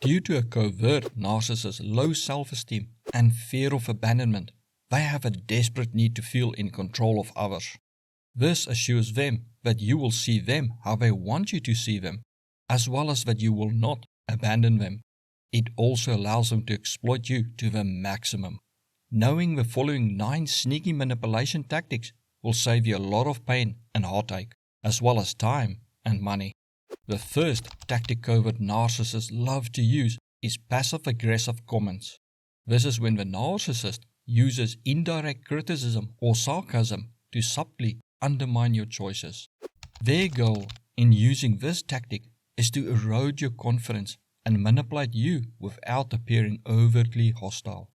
Due to a covert narcissist's low self-esteem and fear of abandonment, they have a desperate need to feel in control of others. This assures them that you will see them how they want you to see them, as well as that you will not abandon them. It also allows them to exploit you to the maximum. Knowing the following 9 sneaky manipulation tactics will save you a lot of pain and heartache, as well as time and money. The first tactic covert narcissists love to use is passive-aggressive comments. This is when the narcissist uses indirect criticism or sarcasm to subtly undermine your choices. Their goal in using this tactic is to erode your confidence and manipulate you without appearing overtly hostile.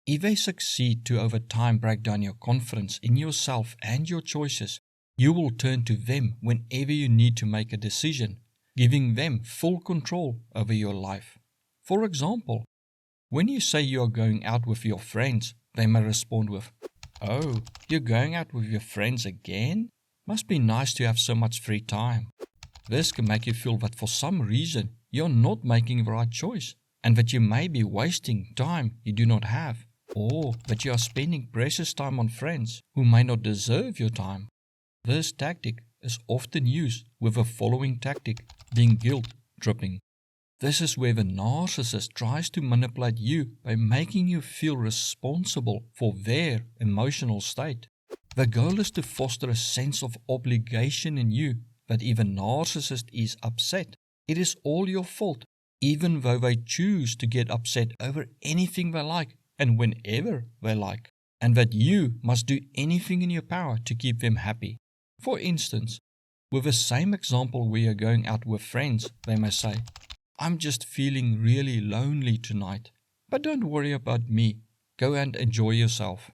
If they succeed to over time break down your confidence in yourself and your choices, you will turn to them whenever you need to make a decision, giving them full control over your life. For example, when you say you are going out with your friends, they may respond with, "Oh, you're going out with your friends again? Must be nice to have so much free time." This can make you feel that for some reason you're not making the right choice and that you may be wasting time you do not have, or that you are spending precious time on friends who may not deserve your time. This tactic is often used with the following tactic being guilt tripping. This is where the narcissist tries to manipulate you by making you feel responsible for their emotional state. The goal is to foster a sense of obligation in you that if a narcissist is upset, it is all your fault, even though they choose to get upset over anything they like and whenever they like, and that you must do anything in your power to keep them happy. For instance, with the same example where you're going out with friends, they may say, "I'm just feeling really lonely tonight, but don't worry about me, go and enjoy yourself."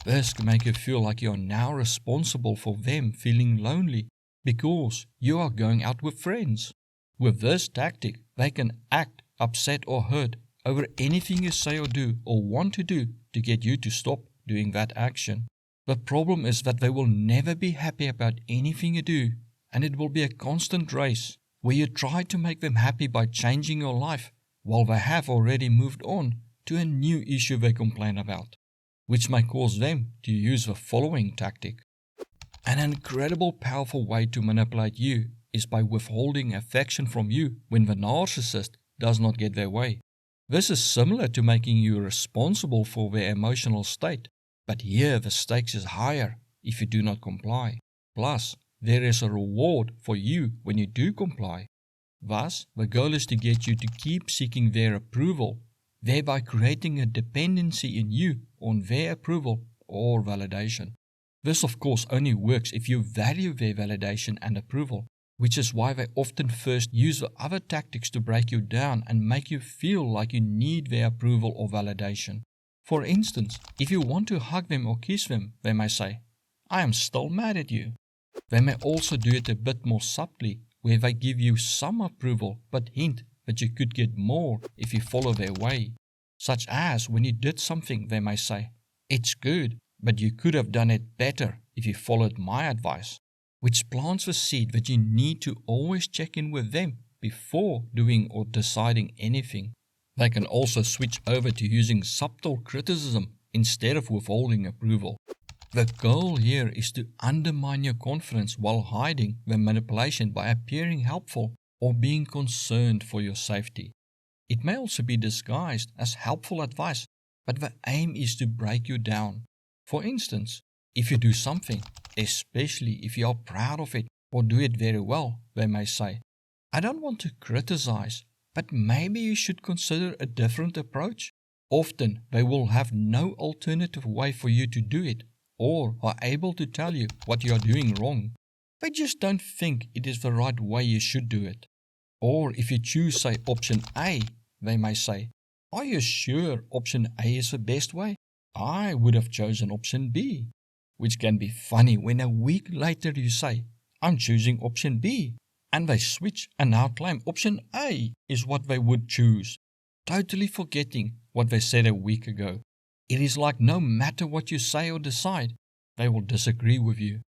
This can make you feel like you are now responsible for them feeling lonely because you are going out with friends. With this tactic, they can act upset or hurt over anything you say or do or want to do to get you to stop doing that action. The problem is that they will never be happy about anything you do, and it will be a constant race where you try to make them happy by changing your life while they have already moved on to a new issue they complain about, which may cause them to use the following tactic. An incredible powerful way to manipulate you is by withholding affection from you when the narcissist does not get their way. This is similar to making you responsible for their emotional state, but here the stakes is higher if you do not comply. Plus, there is a reward for you when you do comply. Thus, the goal is to get you to keep seeking their approval, thereby creating a dependency in you on their approval or validation. This of course only works if you value their validation and approval, which is why they often first use the other tactics to break you down and make you feel like you need their approval or validation. For instance, if you want to hug them or kiss them, they may say, "I am still mad at you." They may also do it a bit more subtly, where they give you some approval but hint that you could get more if you follow their way. Such as when you did something, they may say, "It's good, but you could have done it better if you followed my advice," which plants the seed that you need to always check in with them before doing or deciding anything. They can also switch over to using subtle criticism instead of withholding approval. The goal here is to undermine your confidence while hiding the manipulation by appearing helpful or being concerned for your safety. It may also be disguised as helpful advice, but the aim is to break you down. For instance, if you do something, especially if you are proud of it or do it very well, they may say, "I don't want to criticize, but maybe you should consider a different approach." Often they will have no alternative way for you to do it, or are able to tell you what you are doing wrong. They just don't think it is the right way you should do it. Or if you choose, say, option A, they may say, "Are you sure option A is the best way? I would have chosen option B." Which can be funny when a week later you say, "I'm choosing option B," and they switch and now claim option A is what they would choose, totally forgetting what they said a week ago. It is like no matter what you say or decide, they will disagree with you.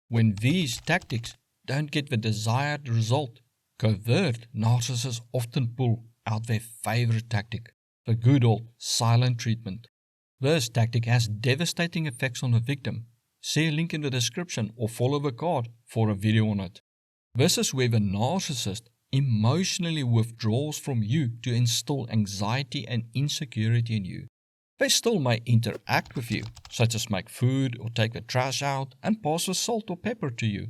When these tactics don't get the desired result, covert narcissists often pull out their favorite tactic, the good old silent treatment. This tactic has devastating effects on the victim. See a link in the description or follow the card for a video on it. This is where the narcissist emotionally withdraws from you to instill anxiety and insecurity in you. They still may interact with you, such as make food or take the trash out and pass the salt or pepper to you.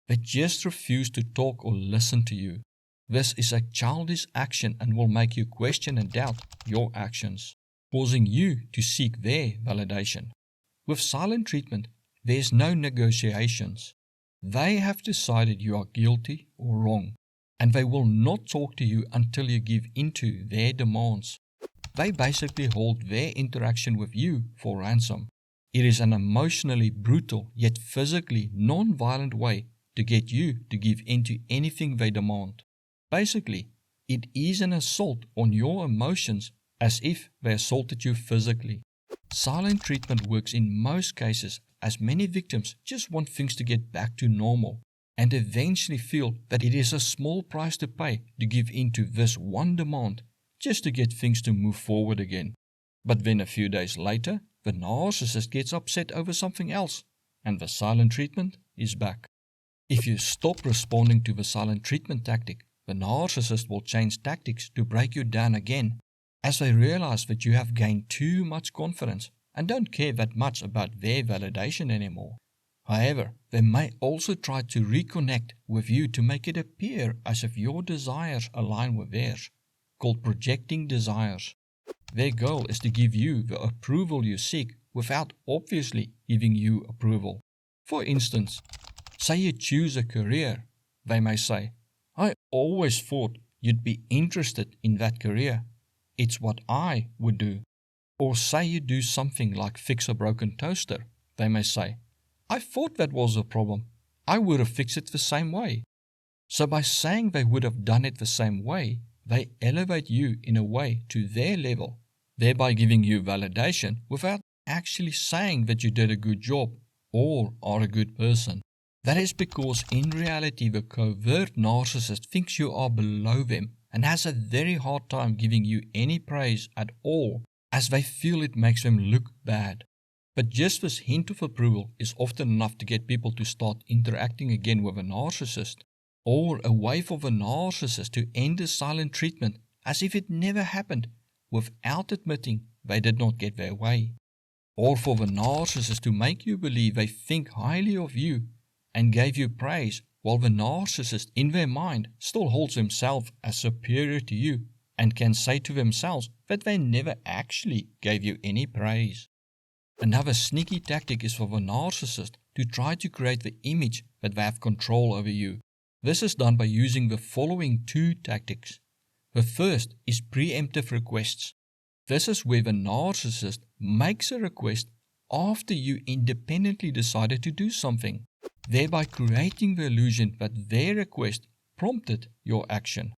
They just refuse to talk or listen to you. This is a childish action and will make you question and doubt your actions, causing you to seek their validation. With silent treatment, there is no negotiations. They have decided you are guilty or wrong, and they will not talk to you until you give in to their demands. They basically hold their interaction with you for ransom. It is an emotionally brutal yet physically non-violent way to get you to give in to anything they demand. Basically, it is an assault on your emotions as if they assaulted you physically. Silent treatment works in most cases as many victims just want things to get back to normal and eventually feel that it is a small price to pay to give in to this one demand just to get things to move forward again. But then a few days later, the narcissist gets upset over something else and the silent treatment is back. If you stop responding to the silent treatment tactic, the narcissist will change tactics to break you down again, as they realize that you have gained too much confidence and don't care that much about their validation anymore. However, they may also try to reconnect with you to make it appear as if your desires align with theirs, called projecting desires. Their goal is to give you the approval you seek without obviously giving you approval. For instance, say you choose a career, they may say, "I always thought you'd be interested in that career. It's what I would do." Or say you do something like fix a broken toaster, they may say, "I thought that was a problem. I would have fixed it the same way." So by saying they would have done it the same way, they elevate you in a way to their level, thereby giving you validation without actually saying that you did a good job or are a good person. That is because in reality the covert narcissist thinks you are below them and has a very hard time giving you any praise at all, as they feel it makes them look bad. But just this hint of approval is often enough to get people to start interacting again with a narcissist, or a way for the narcissist to end the silent treatment as if it never happened, without admitting they did not get their way, or for the narcissist to make you believe they think highly of you and gave you praise, while the narcissist in their mind still holds himself as superior to you and can say to themselves that they never actually gave you any praise. Another sneaky tactic is for the narcissist to try to create the image that they have control over you. This is done by using the following two tactics. The first is preemptive requests. This is where the narcissist makes a request after you independently decided to do something, thereby creating the illusion that their request prompted your action.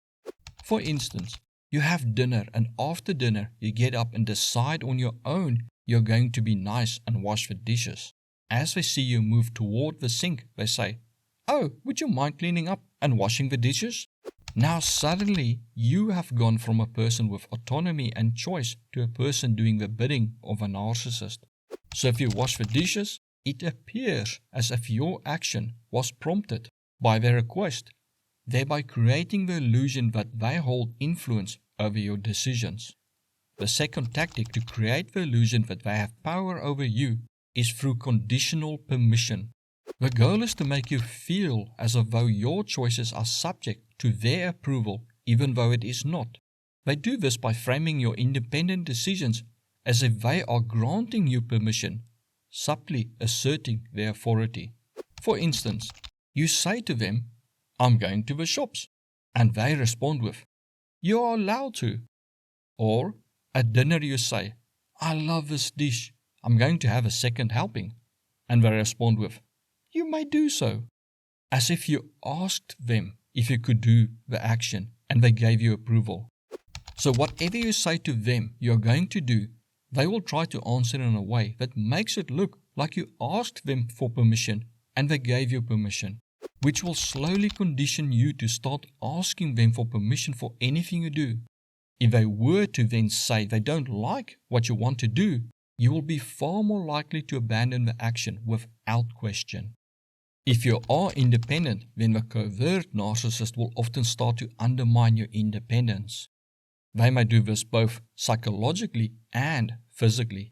For instance, you have dinner and after dinner you get up and decide on your own you're going to be nice and wash the dishes. As they see you move toward the sink, they say, "Oh, would you mind cleaning up and washing the dishes?" Now suddenly you have gone from a person with autonomy and choice to a person doing the bidding of a narcissist. So if you wash the dishes, it appears as if your action was prompted by their request, thereby creating the illusion that they hold influence over your decisions. The second tactic to create the illusion that they have power over you is through conditional permission. The goal is to make you feel as though your choices are subject to their approval, even though it is not. They do this by framing your independent decisions as if they are granting you permission, subtly asserting their authority. For instance, you say to them, "I'm going to the shops," and they respond with, "You are allowed to." Or at dinner you say, "I love this dish, I'm going to have a second helping," and they respond with, "You may do so," as if you asked them if you could do the action and they gave you approval. So whatever you say to them you're going to do, they will try to answer in a way that makes it look like you asked them for permission and they gave you permission, which will slowly condition you to start asking them for permission for anything you do. If they were to then say they don't like what you want to do, you will be far more likely to abandon the action without question. If you are independent, then the covert narcissist will often start to undermine your independence. They may do this both psychologically and physically.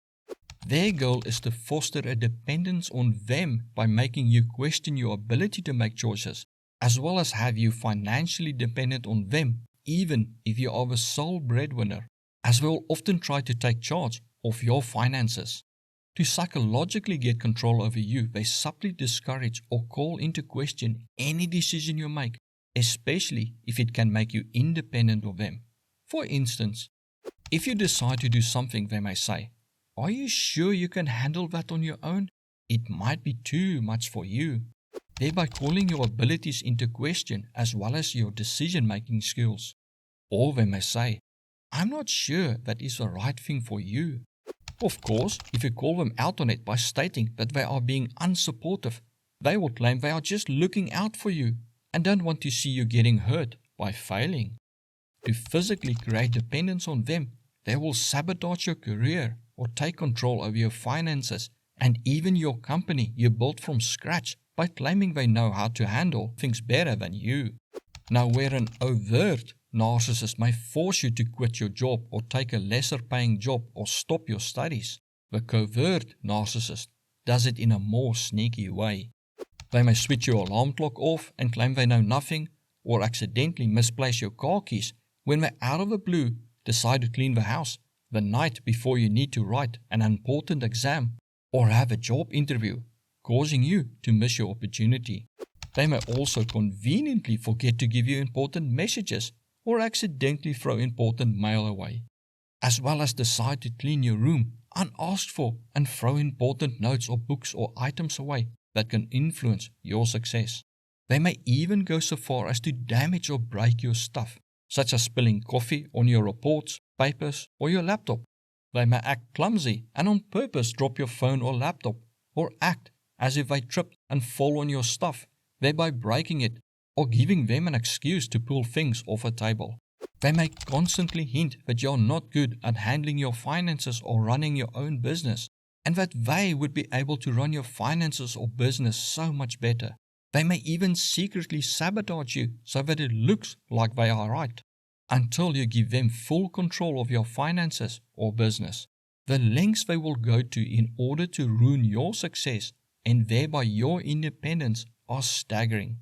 Their goal is to foster a dependence on them by making you question your ability to make choices, as well as have you financially dependent on them, even if you are the sole breadwinner, as they will often try to take charge of your finances. To psychologically get control over you, they subtly discourage or call into question any decision you make, especially if it can make you independent of them. For instance, if you decide to do something, they may say, "Are you sure you can handle that on your own? It might be too much for you," thereby calling your abilities into question as well as your decision-making skills. Or they may say, "I'm not sure that is the right thing for you." Of course, if you call them out on it by stating that they are being unsupportive, they will claim they are just looking out for you and don't want to see you getting hurt by failing. To physically create dependence on them, they will sabotage your career or take control over your finances and even your company you built from scratch by claiming they know how to handle things better than you. Now, where an overt narcissist may force you to quit your job or take a lesser paying job or stop your studies, the covert narcissist does it in a more sneaky way. They may switch your alarm clock off and claim they know nothing, or accidentally misplace your car keys when they out of the blue decide to clean the house the night before you need to write an important exam or have a job interview, causing you to miss your opportunity. They may also conveniently forget to give you important messages or accidentally throw important mail away, as well as decide to clean your room unasked for and throw important notes or books or items away that can influence your success. They may even go so far as to damage or break your stuff, such as spilling coffee on your reports, papers, or your laptop. They may act clumsy and on purpose drop your phone or laptop, or act as if they tripped and fall on your stuff, thereby breaking it, or giving them an excuse to pull things off a table. They may constantly hint that you're not good at handling your finances or running your own business, and that they would be able to run your finances or business so much better. They may even secretly sabotage you so that it looks like they are right, until you give them full control of your finances or business. The lengths they will go to in order to ruin your success and thereby your independence are staggering.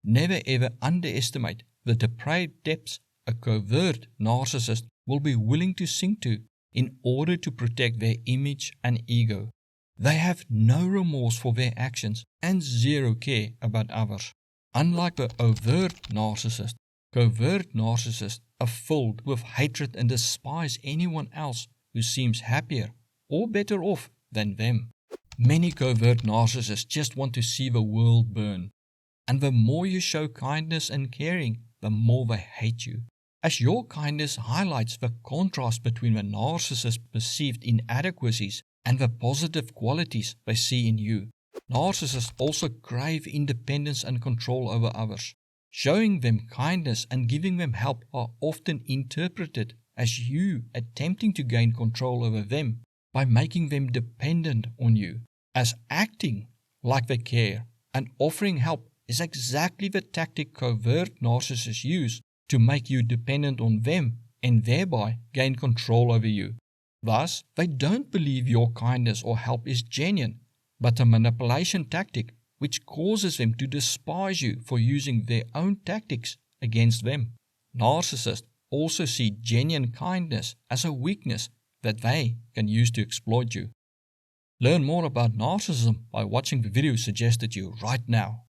Never ever underestimate the depraved depths a covert narcissist will be willing to sink to in order to protect their image and ego. They have no remorse for their actions and zero care about others. Unlike the overt narcissist, covert narcissists are filled with hatred and despise anyone else who seems happier or better off than them. Many covert narcissists just want to see the world burn. And the more you show kindness and caring, the more they hate you, as your kindness highlights the contrast between the narcissist's perceived inadequacies and the positive qualities they see in you. Narcissists also crave independence and control over others. Showing them kindness and giving them help are often interpreted as you attempting to gain control over them by making them dependent on you, as acting like they care and offering help is exactly the tactic covert narcissists use to make you dependent on them and thereby gain control over you. Thus, they don't believe your kindness or help is genuine, but a manipulation tactic which causes them to despise you for using their own tactics against them. Narcissists also see genuine kindness as a weakness that they can use to exploit you. Learn more about narcissism by watching the video suggested to you right now.